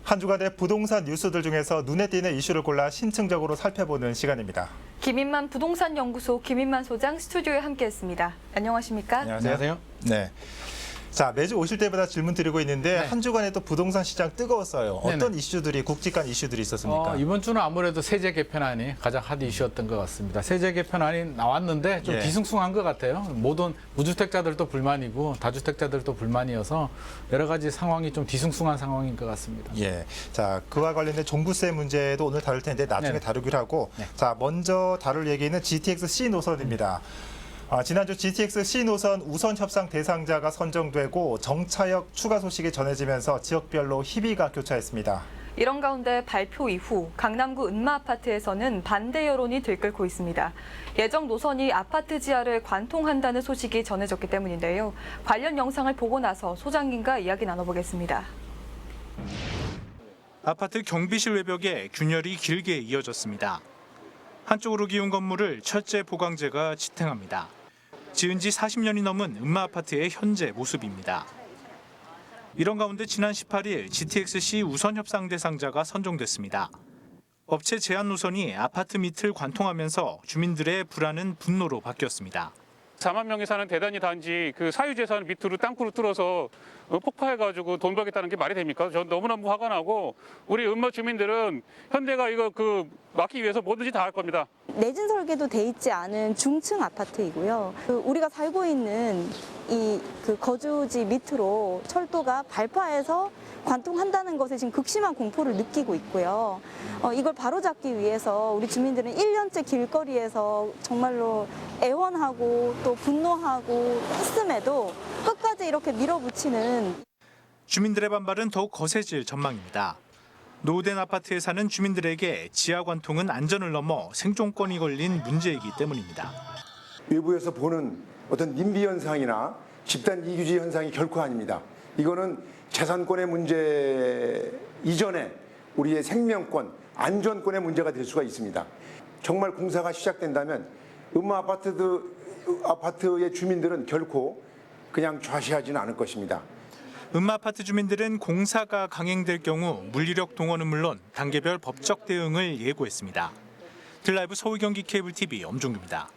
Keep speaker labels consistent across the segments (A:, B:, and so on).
A: 한 주간의 부동산 뉴스들 중에서 눈에 띄는 이슈를 골라 심층적으로 살펴보는 시간입니다.
B: 김인만 부동산 연구소 김인만 소장 스튜디오에 함께했습니다. 안녕하십니까?
A: 안녕하세요. 네. 자, 매주 오실 때마다 질문 드리고 있는데 한 주간에 또 부동산 시장 뜨거웠어요. 어떤 이슈들이 국직간 이슈들이 있었습니까?
C: 이번 주는 아무래도 세제 개편안이 가장 핫 이슈였던 것 같습니다. 세제 개편안이 나왔는데 좀 뒤숭숭한 것 같아요. 모든 무주택자들도 불만이고 다주택자들도 불만이어서 여러 가지 상황이 좀 뒤숭숭한 상황인 것 같습니다.
A: 예. 자, 그와 관련된 종부세 문제도 오늘 다룰 텐데 나중에 다루기로 하고 자, 먼저 다룰 얘기는 GTX C 노선입니다. 지난주 GTX C 노선 우선 협상 대상자가 선정되고 정차역 추가 소식이 전해지면서 지역별로 희비가 교차했습니다.
B: 이런 가운데 발표 이후 강남구 은마아파트에서는 반대 여론이 들끓고 있습니다. 예정 노선이 아파트 지하를 관통한다는 소식이 전해졌기 때문인데요. 관련 영상을 보고 나서 소장님과 이야기 나눠보겠습니다.
D: 아파트 경비실 외벽에 균열이 길게 이어졌습니다. 한쪽으로 기운 건물을 철제 보강재가 지탱합니다. 지은 지 40년이 넘은 은마아파트의 현재 모습입니다. 이런 가운데 지난 18일 GTX-C 우선 협상 대상자가 선정됐습니다. 업체 제한 노선이 아파트 밑을 관통하면서 주민들의 불안은 분노로 바뀌었습니다.
E: 4만 명이 사는 대단지 단지 그 사유재산 밑으로 땅굴을 뚫어서 폭파해가지고 돈 벌겠다는 게 말이 됩니까? 전 너무너무 화가 나고 우리 은마 주민들은 현대가 이거 막기 위해서 뭐든지 다 할 겁니다.
F: 내진 설계도 돼 있지 않은 중층 아파트이고요. 우리가 살고 있는 이 거주지 밑으로 철도가 발파해서 관통한다는 것에 지금 극심한 공포를 느끼고 있고요. 이걸 바로잡기 위해서 우리 주민들은 1년째 길거리에서 정말로 애원하고 또 분노하고 했음에도 끝까지 이렇게 밀어붙이는
D: 주민들의 반발은 더욱 거세질 전망입니다. 노후된 아파트에 사는 주민들에게 지하 관통은 안전을 넘어 생존권이 걸린 문제이기 때문입니다.
G: 외부에서 보는 어떤 님비 현상이나 집단 이규지 현상이 결코 아닙니다. 이거는 재산권의 문제 이전에 우리의 생명권, 안전권의 문제가 될 수가 있습니다. 정말 공사가 시작된다면 은마 아파트의 주민들은 결코 그냥 좌시하지는 않을 것입니다.
D: 은마아파트 주민들은 공사가 강행될 경우 물리력 동원은 물론 단계별 법적 대응을 예고했습니다. 드라이브 서울 경기 케이블 TV 엄종규입니다.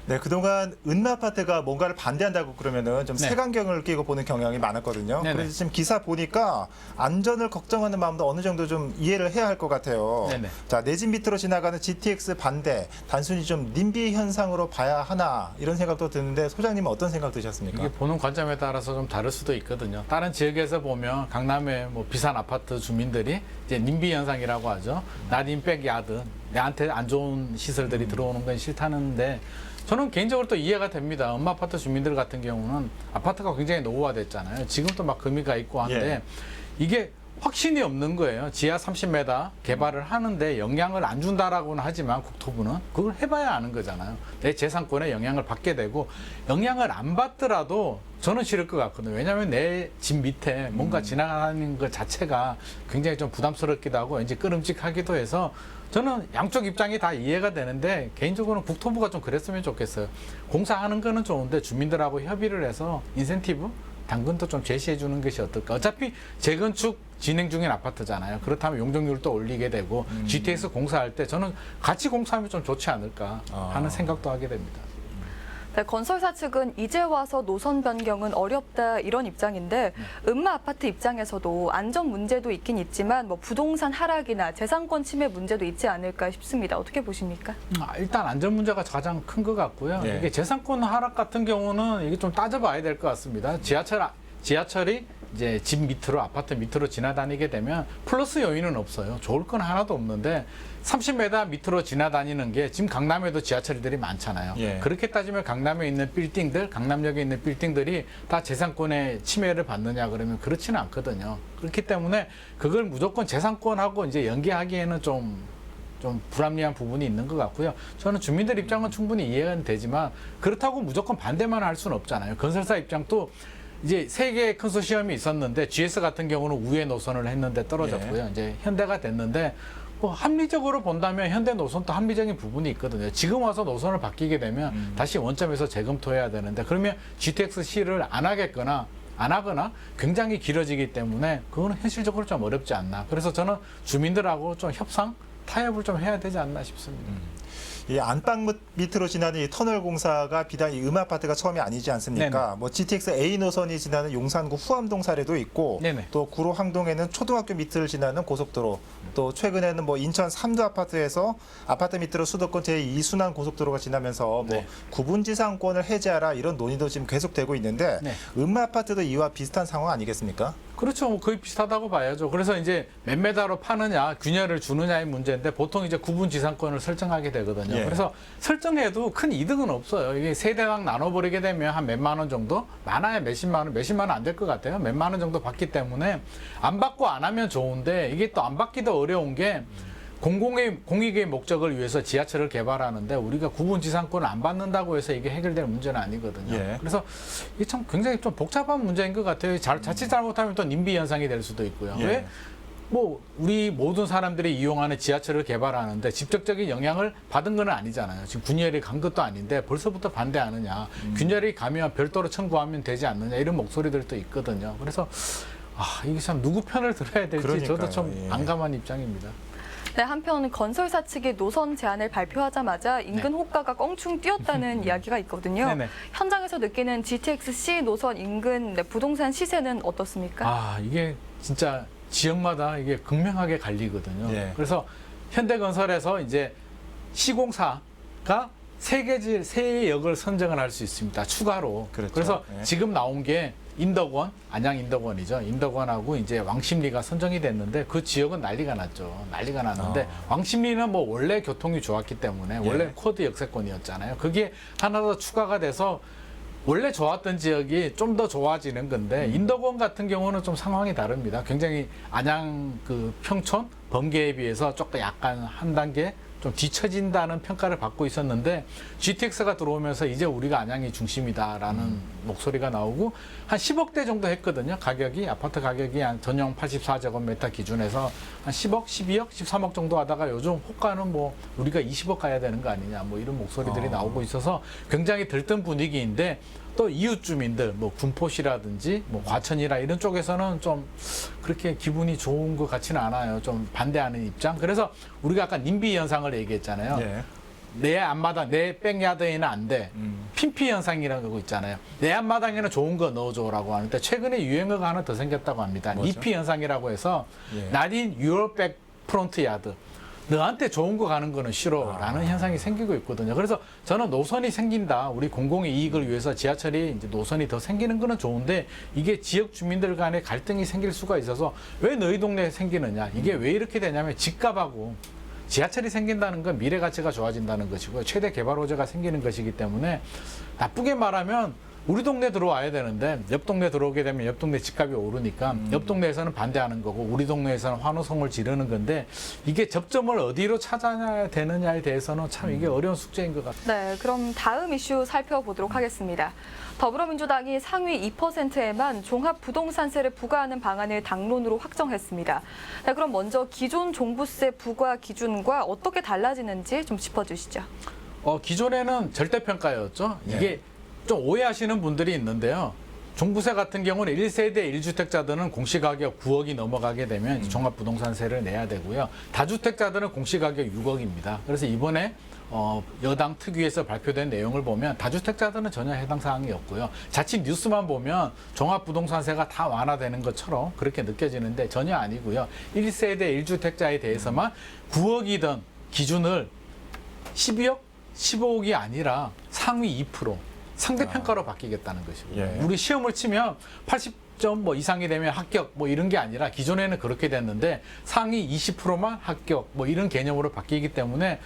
A: 네, 그동안 은마아파트가 뭔가를 반대한다고 그러면은 좀 색안경을 끼고 보는 경향이 많았거든요. 그래서 지금 기사 보니까 안전을 걱정하는 마음도 어느 정도 좀 이해를 해야 할 것 같아요. 자, 내 집 밑으로 지나가는 GTX 반대, 단순히 좀 님비 현상으로 봐야 하나 이런 생각도 드는데 소장님은 어떤 생각 드셨습니까?
C: 이게 보는 관점에 따라서 좀 다를 수도 있거든요. 다른 지역에서 보면 강남의 비싼 아파트 주민들이 이제 님비 현상이라고 하죠. 나딘백 야드, 내한테 안 좋은 시설들이 들어오는 건 싫다는데 저는 개인적으로 또 이해가 됩니다. 은마아파트 주민들 같은 경우는 아파트가 굉장히 노후화됐잖아요. 지금도 막 금이가 있고 한데 이게 확신이 없는 거예요. 지하 30m 개발을 하는데 영향을 안 준다라고는 하지만 국토부는 그걸 해봐야 아는 거잖아요. 내 재산권에 영향을 받게 되고 영향을 안 받더라도 저는 싫을 것 같거든요. 왜냐하면 내 집 밑에 뭔가 지나가는 것 자체가 굉장히 좀 부담스럽기도 하고 왠지 끄름직하기도 해서 저는 양쪽 입장이 다 이해가 되는데 개인적으로는 국토부가 좀 그랬으면 좋겠어요. 공사하는 거는 좋은데 주민들하고 협의를 해서 인센티브, 당근도 좀 제시해 주는 것이 어떨까. 어차피 재건축 진행 중인 아파트잖아요. 그렇다면 용적률도 올리게 되고 GTX 공사할 때 저는 같이 공사하면 좀 좋지 않을까 하는 생각도 하게 됩니다.
B: 네, 건설사 측은 이제 와서 노선 변경은 어렵다 이런 입장인데 은마아파트 입장에서도 안전 문제도 있긴 있지만 부동산 하락이나 재산권 침해 문제도 있지 않을까 싶습니다. 어떻게 보십니까?
C: 일단 안전 문제가 가장 큰 것 같고요. 이게 재산권 하락 같은 경우는 이게 좀 따져봐야 될 것 같습니다. 지하철이 이제 집 밑으로 아파트 밑으로 지나다니게 되면 플러스 요인은 없어요. 좋을 건 하나도 없는데 30m 밑으로 지나다니는 게 지금 강남에도 지하철들이 많잖아요. 그렇게 따지면 강남에 있는 빌딩들, 강남역에 있는 빌딩들이 다 재산권의 침해를 받느냐 그러면 그렇지는 않거든요. 그렇기 때문에 그걸 무조건 재산권하고 이제 연계하기에는 좀 불합리한 부분이 있는 것 같고요. 저는 주민들 입장은 충분히 이해가 되지만 그렇다고 무조건 반대만 할 수는 없잖아요. 건설사 입장도 이제 세 개의 컨소시엄이 있었는데 GS 같은 경우는 우회 노선을 했는데 떨어졌고요. 이제 현대가 됐는데 합리적으로 본다면 현대 노선도 합리적인 부분이 있거든요. 지금 와서 노선을 바뀌게 되면 다시 원점에서 재검토해야 되는데 그러면 GTX-C를 안 하겠거나 안 하거나 굉장히 길어지기 때문에 그거는 현실적으로 좀 어렵지 않나. 그래서 저는 주민들하고 좀 협상, 타협을 좀 해야 되지 않나 싶습니다.
A: 이 안방 밑으로 지나는 이 터널 공사가 비단 이 음아파트가 처음이 아니지 않습니까?
C: 네네.
A: 뭐 GTX A 노선이 지나는 용산구 후암동 사례도 있고,
C: 네네.
A: 또 구로 항동에는 초등학교 밑을 지나는 고속도로, 또 최근에는 뭐 인천 삼두 아파트에서 아파트 밑으로 수도권 제2순환 고속도로가 지나면서 뭐
C: 네.
A: 구분지상권을 해제하라 이런 논의도 지금 계속되고 있는데,
C: 네.
A: 음아파트도 이와 비슷한 상황 아니겠습니까?
C: 그렇죠. 뭐 거의 비슷하다고 봐야죠. 그래서 이제 몇 메다로 파느냐, 균열을 주느냐의 문제인데 보통 이제 구분 지상권을 설정하게 되거든요.
A: 예.
C: 그래서 설정해도 큰 이득은 없어요. 이게 세대당 나눠버리게 되면 한 몇만 원 정도, 많아야 몇십만 원 안 될 것 같아요. 몇만 원 정도 받기 때문에 안 받고 안 하면 좋은데 이게 또 안 받기도 어려운 게 공익의 목적을 위해서 지하철을 개발하는데 우리가 구분 지상권을 안 받는다고 해서 이게 해결될 문제는 아니거든요.
A: 예.
C: 그래서 이게 참 굉장히 좀 복잡한 문제인 것 같아요. 자칫 잘못하면 또 님비 현상이 될 수도 있고요.
A: 예.
C: 왜? 뭐 우리 모든 사람들이 이용하는 지하철을 개발하는데 직접적인 영향을 받은 건 아니잖아요. 지금 균열이 간 것도 아닌데 벌써부터 반대하느냐. 균열이 가면 별도로 청구하면 되지 않느냐 이런 목소리들도 있거든요. 그래서 이게 참 누구 편을 들어야 될지 저도
A: 그러니까요.
C: 좀
A: 예.
C: 난감한 입장입니다.
B: 네, 한편 건설사 측이 노선 제한을 발표하자마자 인근 호가가 껑충 뛰었다는 이야기가 있거든요.
C: 네네.
B: 현장에서 느끼는 GTX-C 노선 인근 부동산 시세는 어떻습니까?
C: 이게 진짜 지역마다 이게 극명하게 갈리거든요.
A: 예.
C: 그래서 현대건설에서 이제 시공사가 세 역을 선정을 할 수 있습니다. 추가로.
A: 그렇죠.
C: 그래서
A: 예.
C: 지금 나온 게 인덕원, 안양 인덕원이죠. 인덕원하고 이제 왕십리가 선정이 됐는데 그 지역은 난리가 났죠. 난리가 났는데 왕십리는 뭐 원래 교통이 좋았기 때문에
A: 예.
C: 원래 쿼드 역세권이었잖아요. 그게 하나 더 추가가 돼서 원래 좋았던 지역이 좀 더 좋아지는 건데 인덕원 같은 경우는 좀 상황이 다릅니다. 굉장히 안양 그 평촌 범계에 비해서 조금 약간 한 단계 좀 뒤처진다는 평가를 받고 있었는데 GTX가 들어오면서 이제 우리가 안양이 중심이다라는 목소리가 나오고 한 10억대 정도 했거든요. 가격이 아파트 가격이 한 전용 84제곱미터 기준에서 한 10억, 12억, 13억 정도 하다가 요즘 호가는 뭐 우리가 20억 가야 되는 거 아니냐 뭐 이런 목소리들이 나오고 있어서 굉장히 들뜬 분위기인데 또 이웃 주민들 뭐 군포시라든지 뭐 과천이라 이런 쪽에서는 좀 그렇게 기분이 좋은 것 같지는 않아요. 좀 반대하는 입장. 그래서 우리가 아까 님비 현상을 얘기했잖아요.
A: 예.
C: 내 앞마당, 내 백야드에는 안 돼. 핀피 현상이라는 거 있잖아요. 내 앞마당에는 좋은 거 넣어줘라고 하는데 최근에 유행어가 하나 더 생겼다고 합니다.
A: 뭐죠?
C: 니피 현상이라고 해서
A: 예.
C: Not in your back front yard. 너한테 좋은 거 가는 거는 싫어라는 현상이 생기고 있거든요. 그래서 저는 노선이 생긴다. 우리 공공의 이익을 위해서 지하철이 이제 노선이 더 생기는 거는 좋은데 이게 지역 주민들 간에 갈등이 생길 수가 있어서 왜 너희 동네에 생기느냐. 이게 왜 이렇게 되냐면 집값하고 지하철이 생긴다는 건 미래 가치가 좋아진다는 것이고요. 최대 개발 호재가 생기는 것이기 때문에 나쁘게 말하면 우리 동네 들어와야 되는데 옆 동네 들어오게 되면 옆 동네 집값이 오르니까 옆 동네에서는 반대하는 거고 우리 동네에서는 환호성을 지르는 건데 이게 접점을 어디로 찾아야 되느냐에 대해서는 참 이게 어려운 숙제인 것 같아요.
B: 네, 그럼 다음 이슈 살펴보도록 하겠습니다. 더불어민주당이 상위 2%에만 종합부동산세를 부과하는 방안을 당론으로 확정했습니다. 네, 그럼 먼저 기존 종부세 부과 기준과 어떻게 달라지는지 좀 짚어주시죠.
C: 기존에는 절대평가였죠. 이게 좀 오해하시는 분들이 있는데요. 종부세 같은 경우는 1세대 1주택자들은 공시가격 9억이 넘어가게 되면 종합부동산세를 내야 되고요. 다주택자들은 공시가격 6억입니다. 그래서 이번에 여당 특위에서 발표된 내용을 보면 다주택자들은 전혀 해당 사항이 없고요. 자칫 뉴스만 보면 종합부동산세가 다 완화되는 것처럼 그렇게 느껴지는데 전혀 아니고요. 1세대 1주택자에 대해서만 9억이던 기준을 12억, 15억이 아니라 상위 2%. 상대평가로 바뀌겠다는 것이고요.
A: 예.
C: 우리 시험을 치면 80점 뭐 이상이 되면 합격 뭐 이런 게 아니라 기존에는 그렇게 됐는데 상위 20%만 합격 뭐 이런 개념으로 바뀌기 때문에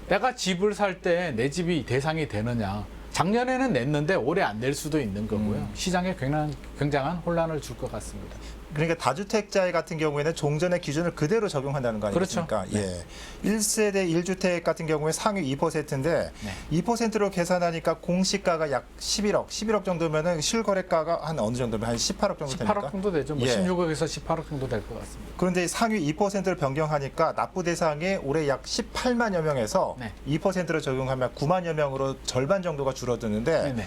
C: 내가 집을 살 때 내 집이 대상이 되느냐. 작년에는 냈는데 올해 안 낼 수도 있는 거고요. 시장에 굉장한 혼란을 줄 것 같습니다.
A: 그러니까 다주택자 같은 경우에는 종전의 기준을 그대로 적용한다는 거 아니겠습니까?
C: 그렇죠.
A: 예. 1세대 1주택 같은 경우에 상위 2%인데 2%로 계산하니까 공시가가 약 11억 정도면은 실거래가가 한 어느 정도면 한 18억 정도 됩니까?
C: 18억 정도 되죠. 뭐
A: 예.
C: 16억에서 18억 정도 될 것 같습니다.
A: 그런데 상위 2%를 변경하니까 납부 대상이 올해 약 18만여 명에서
C: 네.
A: 2%로 적용하면 9만여 명으로 절반 정도가 줄어드는데
C: 네네.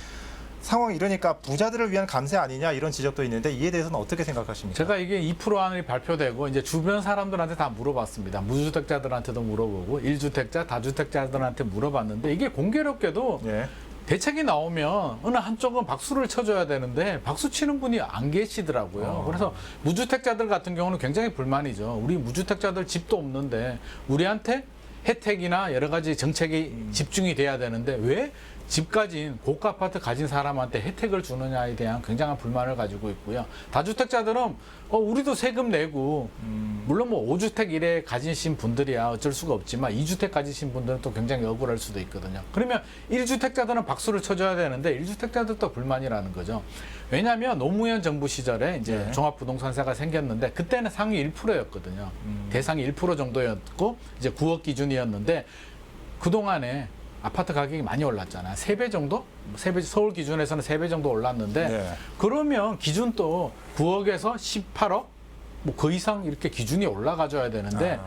A: 상황이 이러니까 부자들을 위한 감세 아니냐 이런 지적도 있는데 이에 대해서는 어떻게 생각하십니까?
C: 제가 이게 2%안이 발표되고 이제 주변 사람들한테 다 물어봤습니다. 무주택자들한테도 물어보고 1주택자, 다주택자들한테 물어봤는데 이게 공교롭게도
A: 예.
C: 대책이 나오면 어느 한쪽은 박수를 쳐줘야 되는데 박수 치는 분이 안 계시더라고요. 그래서 무주택자들 같은 경우는 굉장히 불만이죠. 우리 무주택자들 집도 없는데 우리한테 혜택이나 여러 가지 정책이 집중이 돼야 되는데 왜 집 가진 고가 아파트 가진 사람한테 혜택을 주느냐에 대한 굉장한 불만을 가지고 있고요. 다주택자들은 우리도 세금 내고 물론 뭐 5주택 이래 가지신 분들이야 어쩔 수가 없지만 2주택 가지신 분들은 또 굉장히 억울할 수도 있거든요. 그러면 1주택자들은 박수를 쳐줘야 되는데 1주택자들도 불만이라는 거죠. 왜냐하면 노무현 정부 시절에 이제
A: 네.
C: 종합부동산세가 생겼는데 그때는 상위 1%였거든요. 대상이 1% 정도였고 이제 9억 기준이었는데 그동안에 아파트 가격이 많이 올랐잖아요. 3배 정도? 서울 기준에서는 3배 정도 올랐는데
A: 네.
C: 그러면 기준도 9억에서 18억? 뭐 그 이상 이렇게 기준이 올라가줘야 되는데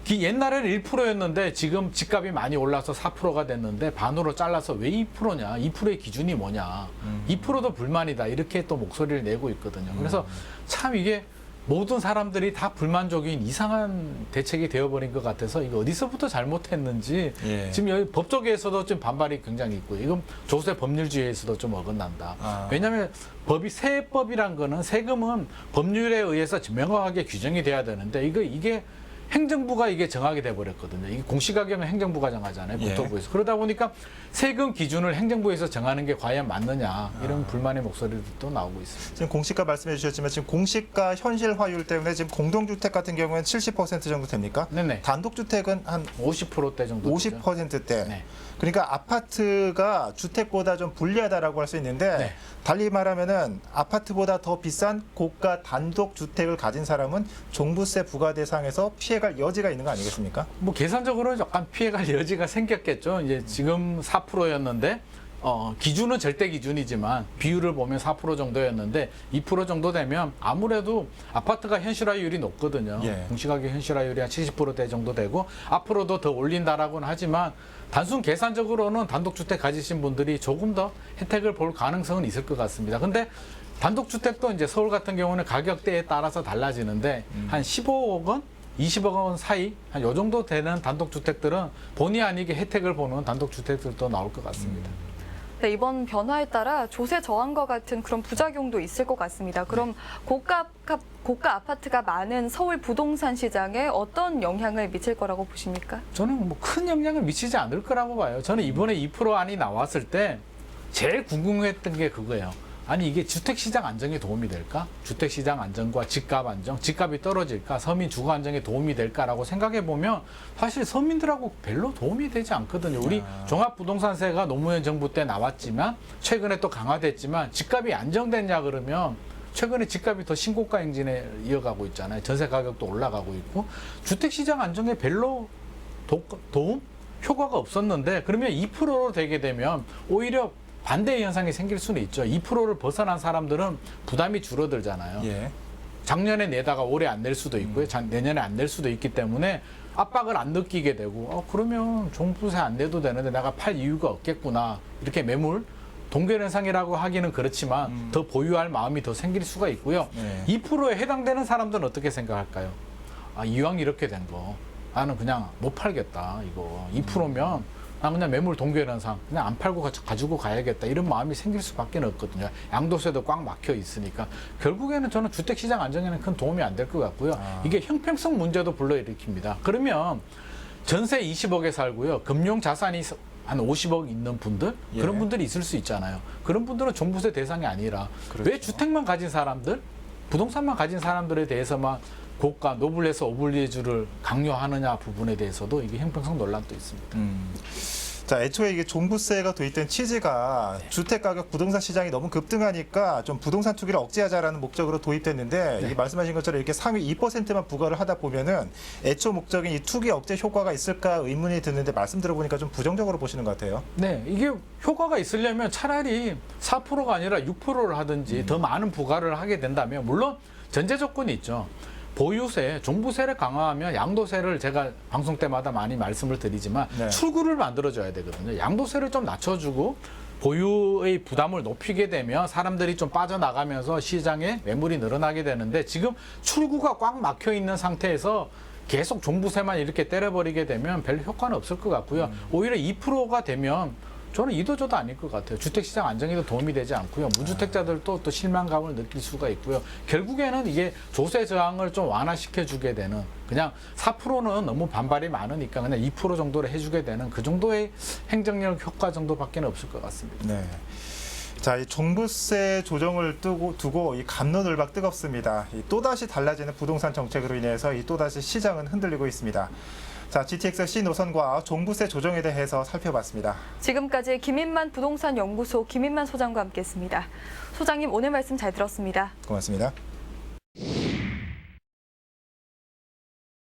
C: 옛날에는 1%였는데 지금 집값이 많이 올라서 4%가 됐는데 반으로 잘라서 왜 2%냐? 2%의 기준이 뭐냐? 2%도 불만이다. 이렇게 또 목소리를 내고 있거든요. 그래서 참 이게 모든 사람들이 다 불만족인 이상한 대책이 되어버린 것 같아서 이거 어디서부터 잘못했는지
A: 예.
C: 지금 여기 법조계에서도 좀 반발이 굉장히 있고요. 이건 조세 법률주의에서도 좀 어긋난다. 왜냐하면 세법이란 거는 세금은 법률에 의해서 명확하게 규정이 돼야 되는데 이게 행정부가 이게 정하게 돼버렸거든요. 이게 공시가격은 행정부가 정하잖아요.
A: 예.
C: 국토부에서. 그러다 보니까 세금 기준을 행정부에서 정하는 게 과연 맞느냐 이런 불만의 목소리도 나오고 있습니다.
A: 지금 공시가 말씀해 주셨지만 지금 공시가 현실화율 때문에 지금 공동주택 같은 경우에는 70% 정도 됩니까?
C: 네네.
A: 단독주택은 한
C: 50%대 정도. 되죠.
A: 50%대.
C: 네.
A: 그러니까 아파트가 주택보다 좀 불리하다라고 할 수 있는데
C: 네.
A: 달리 말하면은 아파트보다 더 비싼 고가 단독 주택을 가진 사람은 종부세 부과 대상에서 피해갈 여지가 있는 거 아니겠습니까?
C: 뭐 계산적으로 약간 피해갈 여지가 생겼겠죠. 이제 지금 4%였는데 기준은 절대 기준이지만 비율을 보면 4% 정도였는데 2% 정도 되면 아무래도 아파트가 현실화율이 높거든요.
A: 예.
C: 공시가격 현실화율이 한 70%대 정도 되고 앞으로도 더 올린다라고는 하지만 단순 계산적으로는 단독주택 가지신 분들이 조금 더 혜택을 볼 가능성은 있을 것 같습니다. 근데 단독주택도 이제 서울 같은 경우는 가격대에 따라서 달라지는데 한 15억 원? 20억 원 사이 한 요 정도 되는 단독주택들은 본의 아니게 혜택을 보는 단독주택들도 나올 것 같습니다.
B: 네, 이번 변화에 따라 조세 저항과 같은 그런 부작용도 있을 것 같습니다. 그럼 고가 아파트가 많은 서울 부동산 시장에 어떤 영향을 미칠 거라고 보십니까?
C: 저는 뭐 큰 영향을 미치지 않을 거라고 봐요. 저는 이번에 2%안이 나왔을 때 제일 궁금했던 게 그거예요. 아니 이게 주택시장 안정에 도움이 될까? 주택시장 안정과 집값 안정, 집값이 떨어질까? 서민 주거 안정에 도움이 될까라고 생각해 보면 사실 서민들하고 별로 도움이 되지 않거든요. 우리 종합부동산세가 노무현 정부 때 나왔지만 최근에 또 강화됐지만 집값이 안정됐냐 그러면 최근에 집값이 더 신고가 행진에 이어가고 있잖아요. 전세 가격도 올라가고 있고 주택시장 안정에 별로 도움? 효과가 없었는데 그러면 2%로 되게 되면 오히려 반대의 현상이 생길 수는 있죠. 2%를 벗어난 사람들은 부담이 줄어들잖아요.
A: 예.
C: 작년에 내다가 올해 안 낼 수도 있고요. 내년에 안 낼 수도 있기 때문에 압박을 안 느끼게 되고 그러면 종부세 안 내도 되는데 내가 팔 이유가 없겠구나. 이렇게 매물 동결 현상이라고 하기는 그렇지만 더 보유할 마음이 더 생길 수가 있고요.
A: 네.
C: 2%에 해당되는 사람들은 어떻게 생각할까요? 이왕 이렇게 된 거 나는 그냥 못 팔겠다. 이거 2%면 나 그냥 매물 동결 현상 그냥 안 팔고 가지고 가야겠다 이런 마음이 생길 수밖에 없거든요. 양도세도 꽉 막혀 있으니까 결국에는 저는 주택시장 안정에는 큰 도움이 안 될 것 같고요. 이게 형평성 문제도 불러일으킵니다. 그러면 전세 20억에 살고요. 금융 자산이 한 50억 있는 분들
A: 예.
C: 그런 분들이 있을 수 있잖아요. 그런 분들은 종부세 대상이 아니라
A: 그렇죠.
C: 왜 주택만 가진 사람들 부동산만 가진 사람들에 대해서만 고가 노블레스 오블리주를 강요하느냐 부분에 대해서도 이게 형평성 논란도 있습니다.
A: 자, 애초에 이게 종부세가 도입된 취지가 주택 가격 부동산 시장이 너무 급등하니까 좀 부동산 투기를 억제하자라는 목적으로 도입됐는데 이게 말씀하신 것처럼 이렇게 상위 2%만 부과를 하다 보면은 애초 목적인 이 투기 억제 효과가 있을까 의문이 드는데 말씀 들어보니까 좀 부정적으로 보시는 것 같아요.
C: 네, 이게 효과가 있으려면 차라리 4%가 아니라 6%를 하든지 더 많은 부과를 하게 된다면 물론 전제 조건이 있죠. 보유세, 종부세를 강화하면 양도세를 제가 방송 때마다 많이 말씀을 드리지만
A: 네.
C: 출구를 만들어줘야 되거든요. 양도세를 좀 낮춰주고 보유의 부담을 높이게 되면 사람들이 좀 빠져나가면서 시장에 매물이 늘어나게 되는데 지금 출구가 꽉 막혀 있는 상태에서 계속 종부세만 이렇게 때려버리게 되면 별 효과는 없을 것 같고요. 오히려 2%가 되면 저는 이도저도 아닐 것 같아요. 주택시장 안정에도 도움이 되지 않고요. 무주택자들도 또 실망감을 느낄 수가 있고요. 결국에는 이게 조세 저항을 좀 완화시켜주게 되는, 그냥 4%는 너무 반발이 많으니까 그냥 2% 정도로 해주게 되는 그 정도의 행정력 효과 정도밖에 없을 것 같습니다.
A: 네. 자, 이 종부세 조정을 두고 이 갑론을박 뜨겁습니다. 이 또다시 달라지는 부동산 정책으로 인해서 이 또다시 시장은 흔들리고 있습니다. 자, GTX 신노선과 종부세 조정에 대해서 살펴봤습니다.
B: 지금까지 김인만 부동산 연구소 김인만 소장과 함께했습니다. 소장님 오늘 말씀 잘 들었습니다.
A: 고맙습니다.